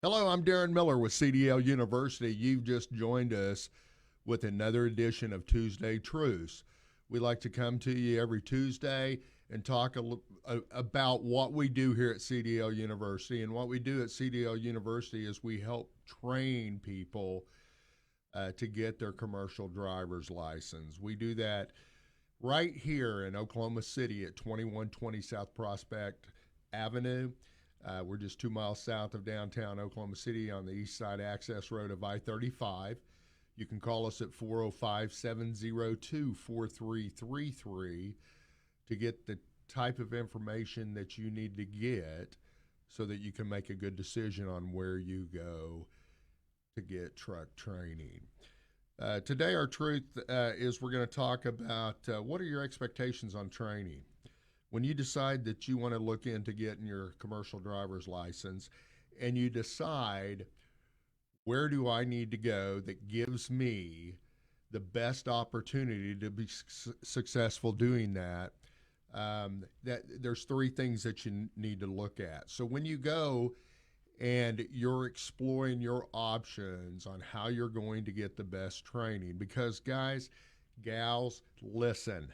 Hello, I'm Darin Miller with CDL University. You've just joined us with another edition of Tuesday Truths. We like to come to you every Tuesday and talk about what we do here at CDL University. And what we do at CDL University is we help train people to get their commercial driver's license. We do that right here in Oklahoma City at 2120 South Prospect Avenue. We're just 2 miles south of downtown Oklahoma City on the east side access road of I 35. You can call us at 405 702 4333 to get the type of information that you need to get so that you can make a good decision on where you go to get truck training. Today, our truth is we're going to talk about what are your expectations on training. When you decide that you want to look into getting your commercial driver's license and you decide where do I need to go that gives me the best opportunity to be successful doing that, that there's three things that you need to look at. So when you go and you're exploring your options on how you're going to get the best training, because guys, gals, listen,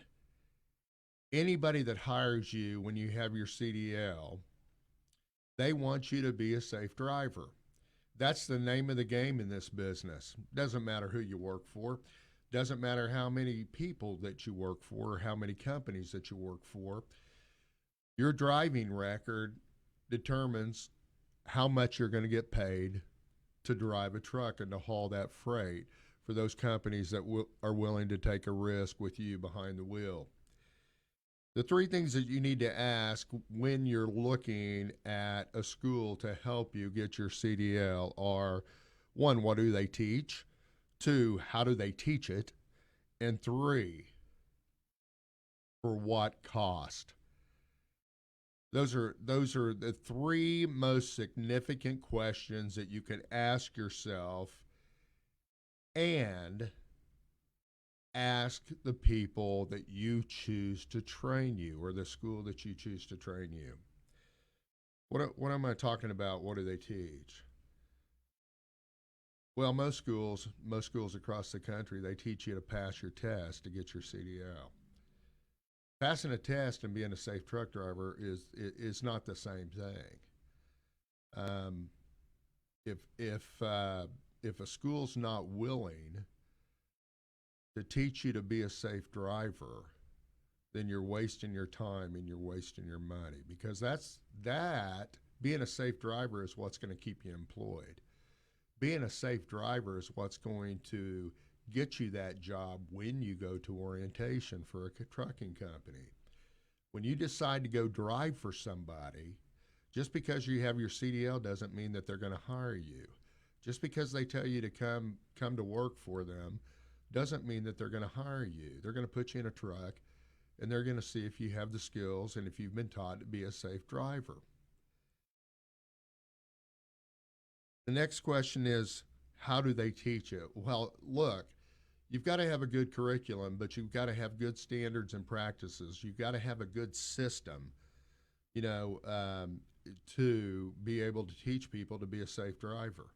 anybody that hires you when you have your CDL, they want you to be a safe driver. That's the name of the game in this business. Doesn't matter who you work for, doesn't matter how many people that you work for or how many companies that you work for. Your driving record determines how much you're going to get paid to drive a truck and to haul that freight for those companies that are willing to take a risk with you behind the wheel. The three things that you need to ask when you're looking at a school to help you get your CDL are: one, what do they teach? Two, how do they teach it? And three, for what cost? Those are the three most significant questions that you could ask yourself and ask the people that you choose to train you or the school that you choose to train you. What am I talking about? What do they teach? Well, most schools across the country, they teach you to pass your test to get your CDL. Passing a test and being a safe truck driver is not the same thing. Um, if a school's not willing to teach you to be a safe driver, then you're wasting your time and you're wasting your money, because that being a safe driver is what's going to keep you employed. Being a safe driver is what's going to get you that job when you go to orientation for a trucking company. When you decide to go drive for somebody, just because you have your CDL doesn't mean that they're going to hire you. Just because they tell you to come to work for them doesn't mean that they're going to hire you. They're going to put you in a truck and they're going to see if you have the skills and if you've been taught to be a safe driver. The next question is, how do they teach it? Well, look, you've got to have a good curriculum, but you've got to have good standards and practices. You've got to have a good system, you know, to be able to teach people to be a safe driver.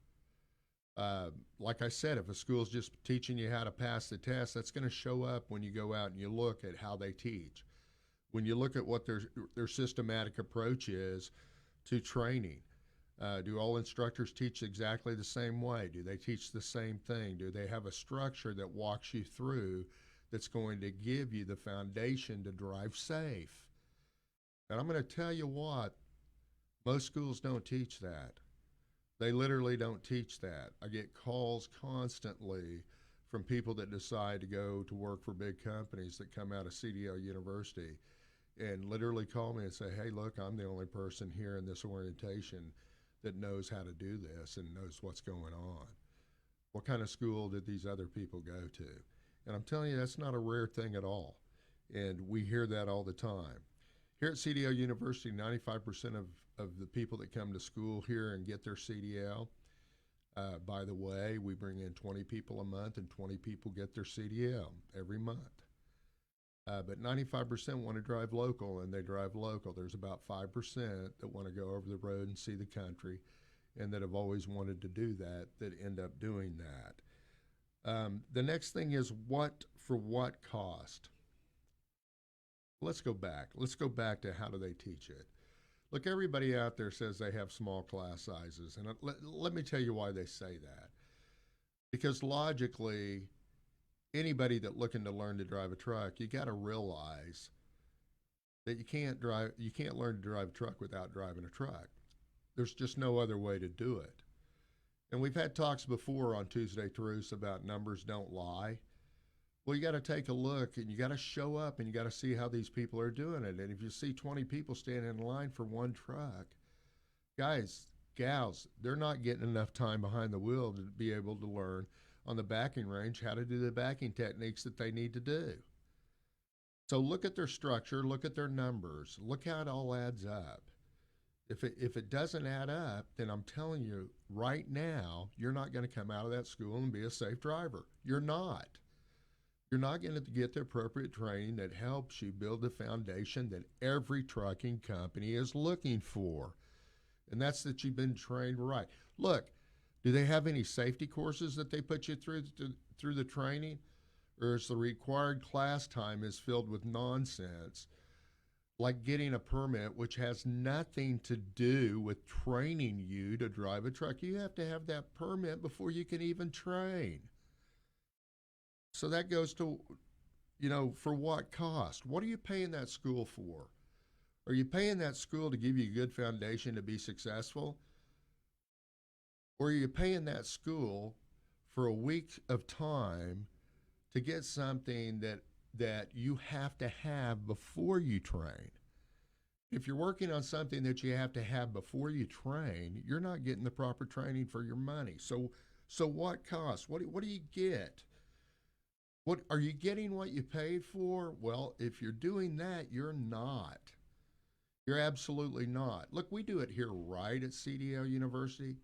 Like I said, if a school's just teaching you how to pass the test, that's going to show up when you go out and you look at how they teach. When you look at what their systematic approach is to training, do all instructors teach exactly the same way? Do they teach the same thing? Do they have a structure that walks you through that's going to give you the foundation to drive safe? And I'm going to tell you what, most schools don't teach that. They literally don't teach that. I get calls constantly from people that decide to go to work for big companies that come out of CDL University and literally call me and say, hey, look, I'm the only person here in this orientation that knows how to do this and knows what's going on. What kind of school did these other people go to? And I'm telling you, that's not a rare thing at all. And we hear that all the time. Here at CDL University, 95% of the people that come to school here and get their CDL, by the way, we bring in 20 people a month and 20 people get their CDL every month. But 95% want to drive local, and they drive local. There's about 5% that want to go over the road and see the country, and that have always wanted to do that end up doing that. The next thing is for what cost? Let's go back. Let's go back to how do they teach it. Look, everybody out there says they have small class sizes, and let me tell you why they say that. Because logically, anybody that looking to learn to drive a truck, you got to realize that you can't learn to drive a truck without driving a truck. There's just no other way to do it. And we've had talks before on Tuesday Truths about numbers don't lie. Well, you got to take a look, and you got to show up, and you got to see how these people are doing it. And if you see 20 people standing in line for one truck, guys, gals, they're not getting enough time behind the wheel to be able to learn on the backing range how to do the backing techniques that they need to do. So look at their structure, look at their numbers, look how it all adds up. If it doesn't add up, then I'm telling you right now, you're not going to come out of that school and be a safe driver. You're not. You're not going to get the appropriate training that helps you build the foundation that every trucking company is looking for. And that's that you've been trained right. Look, do they have any safety courses that they put you through the training? Or is the required class time is filled with nonsense, like getting a permit, which has nothing to do with training you to drive a truck? You have to have that permit before you can even train. So that goes to, for what cost? What are you paying that school for? Are you paying that school to give you a good foundation to be successful? Or are you paying that school for a week of time to get something that you have to have before you train? If you're working on something that you have to have before you train, you're not getting the proper training for your money. So what cost? What do you get? What are you getting? What you paid for? Well, if you're doing that, you're not. You're absolutely not. Look, we do it here right at CDL University.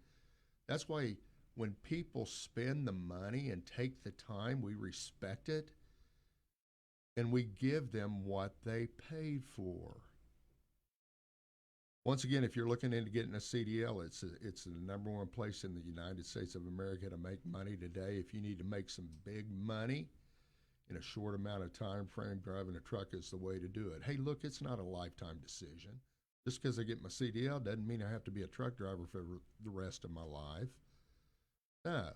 That's why when people spend the money and take the time, we respect it, and we give them what they paid for. Once again, if you're looking into getting a CDL, it's the number one place in the United States of America to make money today. If you need to make some big money in a short amount of time frame, driving a truck is the way to do it. Hey, look, it's not a lifetime decision. Just because I get my CDL doesn't mean I have to be a truck driver for the rest of my life. No.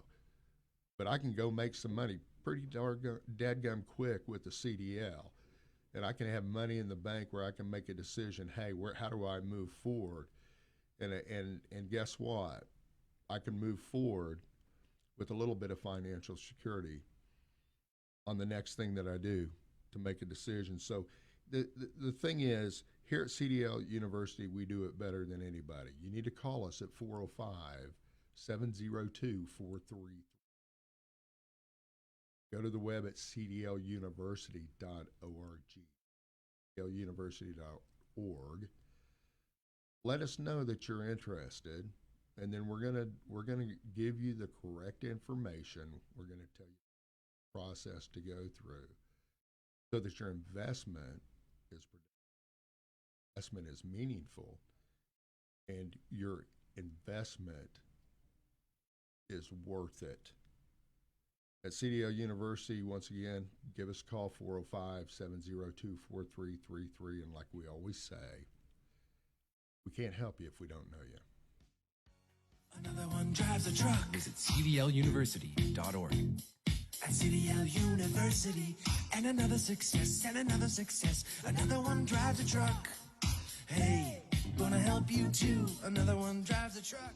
But I can go make some money pretty dadgum quick with the CDL. And I can have money in the bank where I can make a decision, hey, how do I move forward? And guess what? I can move forward with a little bit of financial security on the next thing that I do to make a decision. So the thing is, here at CDL University, we do it better than anybody. You need to call us at 405-702-4333. Go to the web at cdluniversity.org, cdluniversity.org. Let us know that you're interested, and then we're gonna give you the correct information. We're gonna tell you the process to go through so that your investment is meaningful, and your investment is worth it. At CDL University, once again, give us a call, 405-702-4333, and like we always say, we can't help you if we don't know you. Another one drives a truck. Visit cdluniversity.org. At CDL University, and another success, and another success. Another one drives a truck. Hey, gonna help you too. Another one drives a truck.